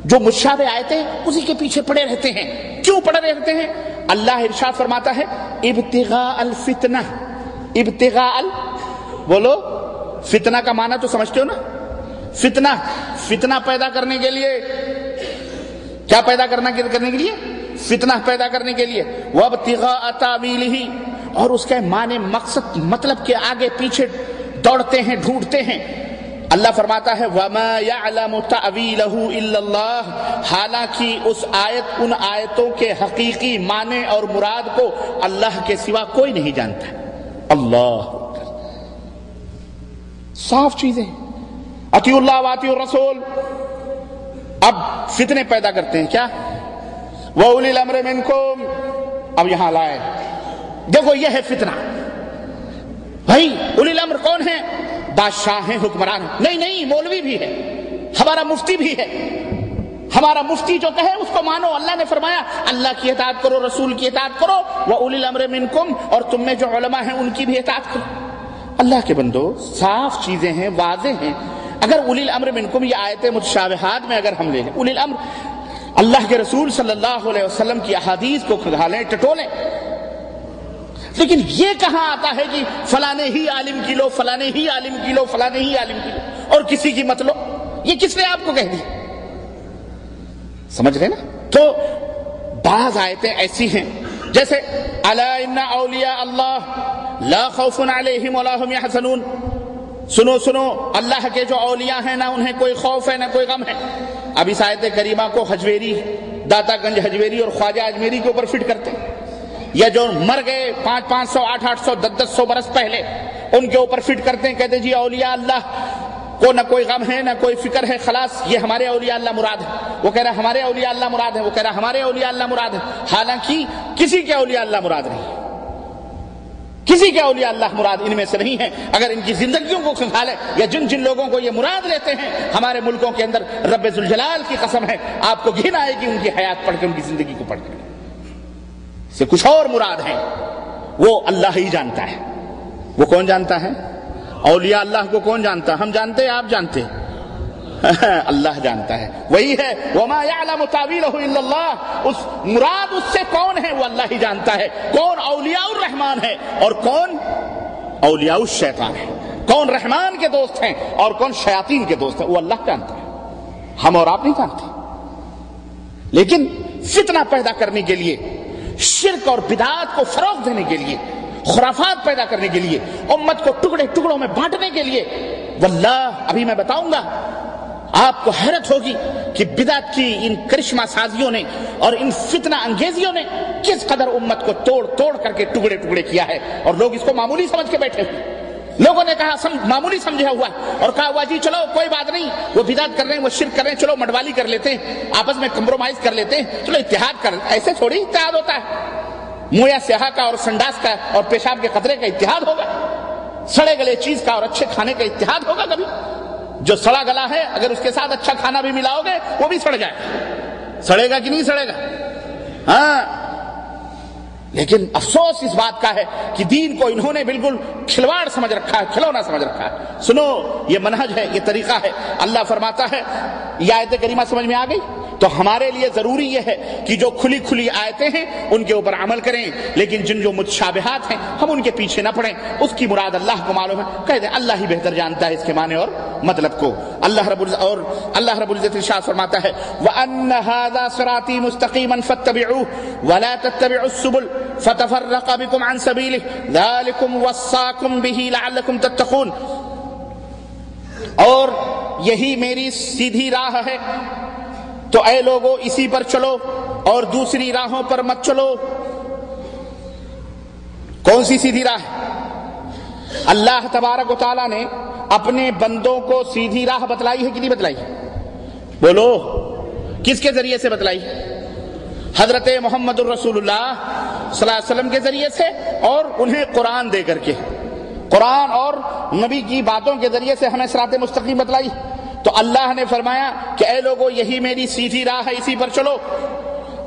جو متشابہ آیتیں اسی کے پیچھے پڑے رہتے ہیں. کیوں پڑے رہتے ہیں؟ اللہ ارشاد فرماتا ہے ابتغاء الفتنہ. ابتغاء بولو فتنہ کا معنی تو سمجھتے ہو نا؟ فتنہ پیدا کرنے کے لیے. کیا پیدا کرنے کے لیے؟ فتنہ پیدا کرنے کے لیے. وابتغاء تاویلہ، اور اس کے معنی مقصد مطلب کے آگے پیچھے دوڑتے ہیں ڈھونڈتے ہیں. اللہ فرماتا ہے وَمَا يَعْلَمُ تَأْوِيلَهُ إِلَّا اللَّهُ، حالانکہ اس آیت ان آیتوں کے حقیقی معنی اور مراد کو اللہ کے سوا کوئی نہیں جانتا. اللہ صاف چیزیں. اطیعوا اللہ واطیعوا الرسول. اب فتنے پیدا کرتے ہیں کیا؟ وَأُولِي الْأَمْرِ مِنْكُمْ. اب یہاں لائے دیکھو یہ ہے فتنہ. بھائی اولی الامر کون ہے؟ بادشاہ ہیں، حکمران ہیں. نہیں مولوی بھی ہے، ہمارا مفتی بھی ہے. ہمارا مفتی جو کہے اس کو مانو. اللہ نے فرمایا اللہ کی اطاعت کرو، رسول کی اطاعت کرو. وَأُولِي الْأَمْرِ مِنْكُمْ، اور تم میں جو علماء ہیں ان کی بھی اطاعت کرو. اللہ کے بندو صاف چیزیں ہیں، واضح ہیں. اگر اولی الامر منکم یہ آیت متشابہات میں اگر ہم لے لیں اولی الامر، اللہ کے رسول صلی اللہ علیہ وسلم کی احادیث کو کھنگالیں ٹٹولیں، لیکن یہ کہاں آتا ہے کہ فلانے ہی عالم کی لو، فلانے ہی عالم کی لو، فلانے ہی عالم کی لو اور کسی کی مت لو؟ یہ کس نے آپ کو کہہ دی؟ سمجھ رہے نا؟ تو بعض آیتیں ایسی ہیں جیسے الا ان اولیاء اللہ لا خوف علیہم ولا هم يحزنون. سنو اللہ کے جو اولیاء ہیں نہ انہیں کوئی خوف ہے نہ کوئی غم ہے. اب اس آیت کریمہ کو حجویری، داتا گنج حجویری اور خواجہ اجمیری کے اوپر فٹ کرتے ہیں، یا جو مر گئے 500 800 1000 برس پہلے ان کے اوپر فٹ کرتے ہیں. کہتے جی اولیاء اللہ کو نہ کوئی غم ہے نہ کوئی فکر ہے، خلاص یہ ہمارے اولیاء اللہ مراد ہے. وہ کہہ رہا ہمارے اولیاء اللہ مراد ہے، وہ کہہ رہا ہمارے اولیاء اللہ مراد ہے. حالانکہ کسی کے اولیاء اللہ مراد نہیں، کسی کے اولیاء اللہ مراد ان میں سے نہیں ہے. اگر ان کی زندگیوں کو کھنگالے یا جن لوگوں کو یہ مراد لیتے ہیں ہمارے ملکوں کے اندر، رب ذوالجلال کی قسم ہے آپ کو گھن آئے گی ان کی حیات پڑھ کے، ان کی زندگی کو پڑھ کے. سے کچھ اور مراد ہے، وہ اللہ ہی جانتا ہے. وہ کون جانتا ہے؟ اولیاء اللہ کو کون جانتا ہے؟ ہم جانتے ہیں، آپ جانتے ہیں؟ اللہ جانتا ہے. وہی ہے وما يعلم تاویلہ الا اللہ. اس مراد اس سے کون ہے وہ اللہ ہی جانتا ہے. کون اولیاء الرحمن ہے اور کون اولیاء الشیطان ہے، کون رحمان کے دوست ہیں اور کون شیاطین کے دوست ہیں، وہ اللہ جانتا ہے. ہم اور آپ نہیں جانتے. لیکن فتنہ پیدا کرنے کے لیے، شرک اور بدعات کو فروغ دینے کے لیے، خرافات پیدا کرنے کے لیے، امت کو ٹکڑوں میں بانٹنے کے لیے، واللہ ابھی میں بتاؤں گا آپ کو حیرت ہوگی کہ بدعت کی ان کرشمہ سازیوں نے اور ان فتنہ انگیزیوں نے کس قدر امت کو توڑ کر کے ٹکڑے کیا ہے. اور لوگ اس کو معمولی سمجھ کے بیٹھے ہوئے. لوگوں نے کہا معمولی سمجھا ہوا اور کہا ہوا جی چلو کوئی بات نہیں، وہ بدعت کر رہے ہیں، وہ شرک کر رہے ہیں، چلو مڈوالی کر لیتے ہیں، آپس میں کمپرومائز کر لیتے ہیں، چلو اتحاد کر. ایسے تھوڑی اتحاد ہوتا ہے. منہ یا سیاہ کا اور سنڈاس کا اور پیشاب کے قطرے کا اتحاد ہوگا؟ سڑے گلے چیز کا اور اچھے کھانے کا اتحاد ہوگا کبھی؟ جو سڑا گلا ہے اگر اس کے ساتھ اچھا کھانا بھی ملاؤ گے وہ بھی سڑ جائے. سڑے گا کہ نہیں سڑے گا؟ ہاں. لیکن افسوس اس بات کا ہے کہ دین کو انہوں نے بالکل کھلواڑ سمجھ رکھا ہے، کھلونا سمجھ رکھا ہے. سنو یہ منہج ہے، یہ طریقہ ہے. اللہ فرماتا ہے، یہ آیت کریمہ سمجھ میں آ گئی تو ہمارے لیے ضروری یہ ہے کہ جو کھلی آیتیں ہیں ان کے اوپر عمل کریں، لیکن جو متشابہات ہیں ہم ان کے پیچھے نہ پڑیں. اس کی مراد اللہ کو معلوم ہے، کہہ دیں اللہ ہی بہتر جانتا ہے اس کے معنی اور مطلب کو. اللہ رب العزت ارشاد فرماتا ہے وَأَنَّ هَذَا صِرَاطِي مُسْتَقِيمًا فَاتَّبِعُوهُ وَلَا تَتَّبِعُوا السُّبُلَ فَتَفَرَّقَ بِكُمْ عَنْ سَبِيلِهِ ذَلِكُمْ وَصَّاكُمْ بِهِ لَعَلَّكُمْ تَتَّقُونَ. اور یہی میری سیدھی راہ ہے تو اے لوگو اسی پر چلو اور دوسری راہوں پر مت چلو. کون سی سیدھی راہ؟ اللہ تبارک و تعالیٰ نے اپنے بندوں کو سیدھی راہ بتلائی ہے کہ نہیں بتلائی؟ بولو کس کے ذریعے سے بتلائی؟ حضرت محمد الرسول اللہ صلی اللہ علیہ وسلم کے ذریعے سے اور انہیں قرآن دے کر کے، قرآن اور نبی کی باتوں کے ذریعے سے ہمیں صراط مستقیم بتلائی. تو اللہ نے فرمایا کہ اے لوگو یہی میری سیدھی راہ ہے، اسی پر چلو،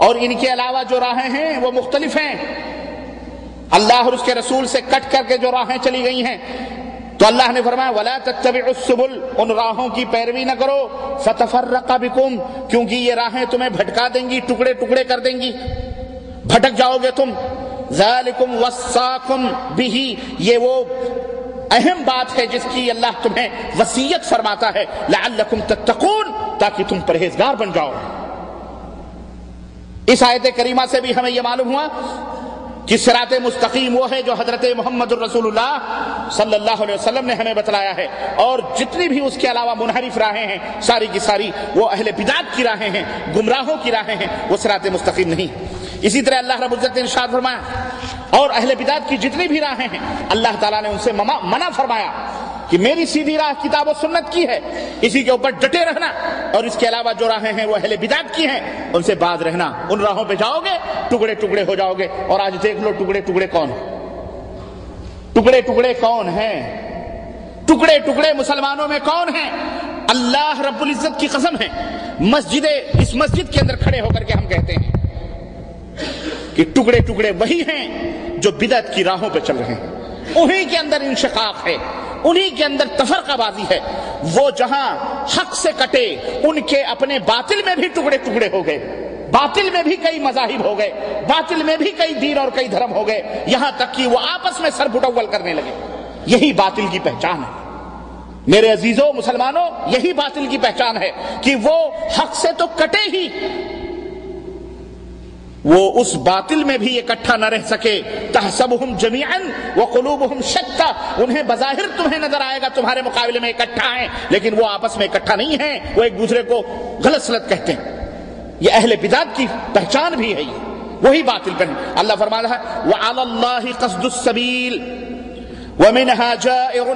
اور ان کے علاوہ جو راہیں ہیں وہ مختلف ہیں. اللہ اور اس کے رسول سے کٹ کر کے جو راہیں چلی گئی ہیں تو اللہ نے فرمایا ولا تتبعوا السبل، ان راہوں کی پیروی نہ کرو، فتفرق بکم، کیونکہ یہ راہیں تمہیں بھٹکا دیں گی، ٹکڑے ٹکڑے کر دیں گی، بھٹک جاؤ گے تم۔ ذالکم وصاکم بہ، یہ وہ اہم بات ہے جس کی اللہ تمہیں وصیت فرماتا ہے، لعلکم تتقون، تاکہ تم پرہیزگار بن جاؤ۔ اس آیت کریمہ سے بھی ہمیں یہ معلوم ہوا کہ صراط مستقیم وہ ہے جو حضرت محمد الرسول اللہ صلی اللہ علیہ وسلم نے ہمیں بتلایا ہے، اور جتنی بھی اس کے علاوہ منحرف راہیں ہیں ساری کی ساری وہ اہل بدعت کی راہیں ہیں، گمراہوں کی راہیں ہیں، وہ صراط مستقیم نہیں۔ اسی طرح اللہ رب العزت نے ارشاد فرمایا، اور اہل بدعت کی جتنی بھی راہیں ہیں اللہ تعالیٰ نے ان سے منع فرمایا کہ میری سیدھی راہ کتاب و سنت کی ہے، اسی کے اوپر ڈٹے رہنا، اور اس کے علاوہ جو راہیں ہیں وہ اہل بدعت کی ہیں، ان سے باز رہنا، ان راہوں پہ جاؤ گے ٹکڑے ٹکڑے ہو جاؤ گے۔ اور آج دیکھ لو ٹکڑے ٹکڑے کون ہیں، ٹکڑے ٹکڑے کون ہیں، ٹکڑے ٹکڑے مسلمانوں میں کون ہیں؟ اللہ رب العزت کی قسم ہے، اس مسجد کے اندر کھڑے ہو کر کے ہم کہتے ہیں کہ ٹکڑے ٹکڑے وہی ہیں جو بدعت کی راہوں پہ چل رہے ہیں، انہی کے اندر انشقاق ہے، انہی کے اندر تفرقہ بازی ہے۔ وہ جہاں حق سے کٹے ان کے اپنے باطل میں بھی ٹکڑے ٹکڑے ہو گئے، باطل میں بھی کئی مذاہب ہو گئے، باطل میں بھی کئی دین اور کئی دھرم ہو گئے، یہاں تک کہ وہ آپس میں سر بٹول کرنے لگے۔ یہی باطل کی پہچان ہے میرے عزیزوں مسلمانوں، یہی باطل کی پہچان ہے کہ وہ حق سے تو کٹے ہی، وہ اس باطل میں بھی اکٹھا نہ رہ سکے۔ تحسبهم جميعا وقلوبهم شتى، انہیں بظاہر تمہیں نظر آئے گا تمہارے مقابلے میں اکٹھا ہیں، لیکن وہ آپس میں اکٹھا نہیں ہیں، وہ ایک دوسرے کو غلط سلط کہتے ہیں۔ یہ اہل بدعت کی پہچان بھی ہے، یہ وہی باطل پر اللہ فرما رہا ہے وعلى الله قصد السبيل ومنها جائر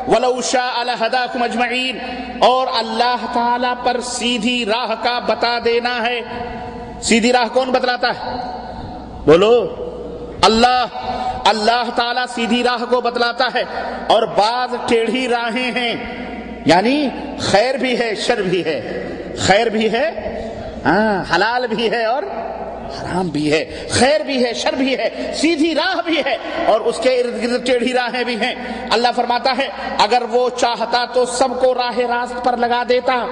ولو شاء لهداكم اجمعين، اور اللہ تعالی پر سیدھی راہ کا بتا دینا ہے۔ سیدھی راہ کون بتلاتا ہے؟ بولو اللہ تعالیٰ سیدھی راہ کو بتلاتا ہے، اور بعض ٹیڑھی راہیں ہیں، یعنی خیر بھی ہے شر بھی ہے، خیر بھی ہے حلال بھی ہے اور حرام بھی ہے، خیر بھی ہے شر بھی ہے، سیدھی راہ بھی ہے، اور اس کے ارد گرد ٹیڑھی راہیں بھی ہیں۔ اللہ فرماتا ہے اگر وہ چاہتا تو سب کو راہ راست پر لگا دیتا،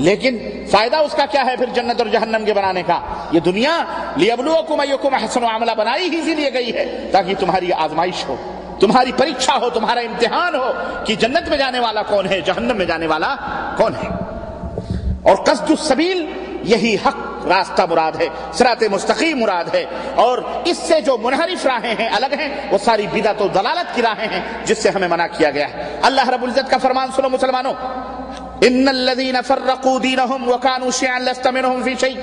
لیکن فائدہ اس کا کیا ہے پھر جنت اور جہنم کے بنانے کا؟ یہ دنیا لیبلوکم ایکم احسن عملا بنائی ہی اسی لیے گئی ہے تاکہ تمہاری آزمائش ہو، تمہاری پریکشا ہو، تمہارا امتحان ہو کہ جنت میں جانے والا کون ہے، جہنم میں جانے والا کون ہے۔ اور قصد السبیل یہی حق راستہ مراد ہے، صراط مستقیم مراد ہے، اور اس سے جو منحرف راہیں ہیں الگ ہیں، وہ ساری بدعت و ضلالت کی راہیں ہیں جس سے ہمیں منع کیا گیا ہے۔ اللہ رب العزت کا فرمان سنو مسلمانوں، ان الذين فرقوا دينهم وكانوا شيعا لست منهم في شيء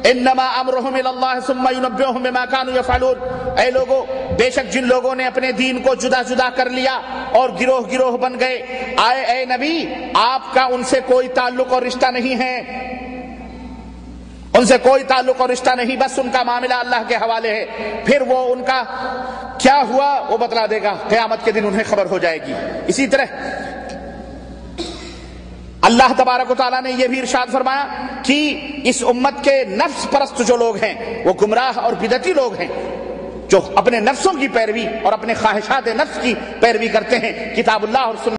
انما امرهم الى الله ثم ينبئهم بما كانوا يفعلون۔ اے لوگو، بے شک جن لوگوں نے اپنے دین کو جدا جدا کر لیا اور گروہ گروہ بن گئے، اے نبی آپ کا ان سے کوئی تعلق اور رشتہ نہیں ہے، ان سے کوئی تعلق اور رشتہ نہیں، بس ان کا معاملہ اللہ کے حوالے ہے، پھر وہ ان کا کیا ہوا وہ بتلا دے گا، قیامت کے دن انہیں خبر ہو جائے گی۔ اسی طرح اللہ تبارک و تعالیٰ نے یہ بھی ارشاد فرمایا کہ اس امت کے نفس پرست جو لوگ ہیں وہ گمراہ اور بدعتی لوگ ہیں، جو اپنے نفسوں کی پیروی اور اپنے خواہشات نفس کی پیروی کرتے ہیں، کتاب اللہ اور سنت